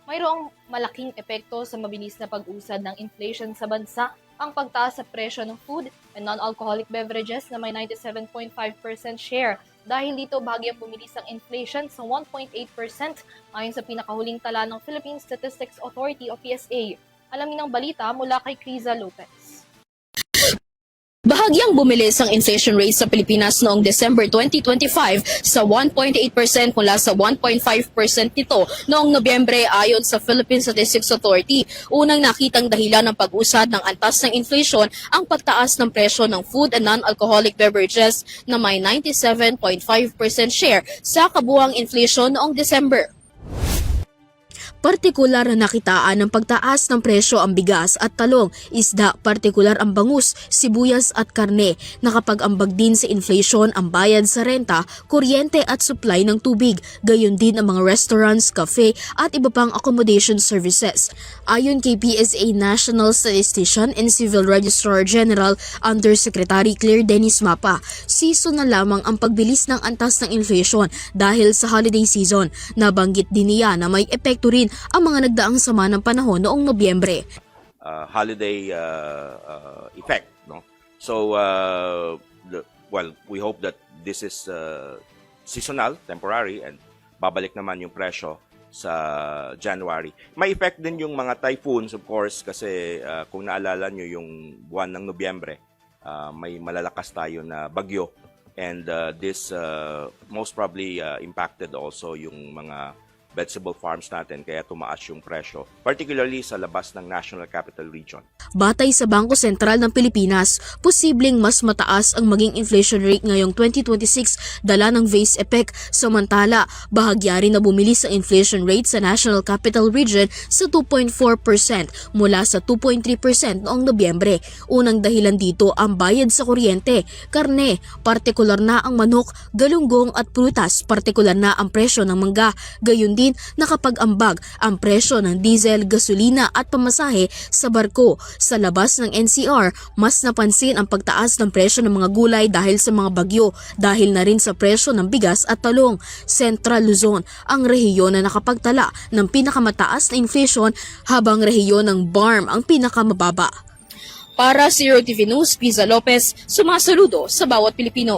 Mayroong malaking epekto sa mabilis na pag-usad ng inflation sa bansa ang pagtaas sa presyo ng food and non-alcoholic beverages na may 97.5% share. Dahil dito, bahagyang bumilis ang inflation sa 1.8% ayon sa pinakahuling tala ng Philippine Statistics Authority o PSA. Alamin ang balita mula kay Criza Lopez. Bahagyang bumilis ang inflation rate sa Pilipinas noong December 2025 sa 1.8% mula sa 1.5% nito noong Nobyembre ayon sa Philippine Statistics Authority. Unang nakitang dahilan ng pag-usad ng antas ng inflation ang pagtaas ng presyo ng food and non-alcoholic beverages na may 97.5% share sa kabuuang inflation noong December. Partikular na nakitaan ng pagtaas ng presyo ang bigas at talong, isda, partikular ang bangus, sibuyas at karne. Nakapag-ambag din sa inflation ang bayad sa renta, kuryente at supply ng tubig, gayon din ang mga restaurants, cafe at iba pang accommodation services. Ayon kay PSA National Statistician and Civil Registrar General Undersecretary Claire Dennis Mapa, seasonal lamang ang pagbilis ng antas ng inflation dahil sa holiday season. Nabanggit din niya na may epekto rin ang mga nagdaang sama ng panahon noong Nobyembre. Holiday effect, no? So we hope that this is seasonal, temporary, and babalik naman yung presyo sa January. May effect din yung mga typhoons, of course, kasi kung naalala nyo yung buwan ng Nobyembre, may malalakas tayo na bagyo, and this most probably impacted also yung mga vegetable farms natin, kaya tumaas yung presyo, particularly sa labas ng National Capital Region. Batay sa Bangko Sentral ng Pilipinas, posibleng mas mataas ang maging inflation rate ngayong 2026 dala ng vase effect. Samantala, bahagya rin na bumilis ang inflation rate sa National Capital Region sa 2.4% mula sa 2.3% noong Nobyembre. Unang dahilan dito ang bayad sa kuryente, karne, partikular na ang manok, galunggong at prutas, partikular na ang presyo ng mangga, gayon din nakapag-ambag ang presyo ng diesel, gasolina at pamasahe sa barko. Sa labas ng NCR, mas napansin ang pagtaas ng presyo ng mga gulay dahil sa mga bagyo, dahil na rin sa presyo ng bigas at talong. Central Luzon ang rehiyon na nakapagtala ng pinakamataas na inflation habang rehiyon ng BARM ang pinakamababa. Para sa Zero TV News, Criza Lopez, sumasaludo sa bawat Pilipino.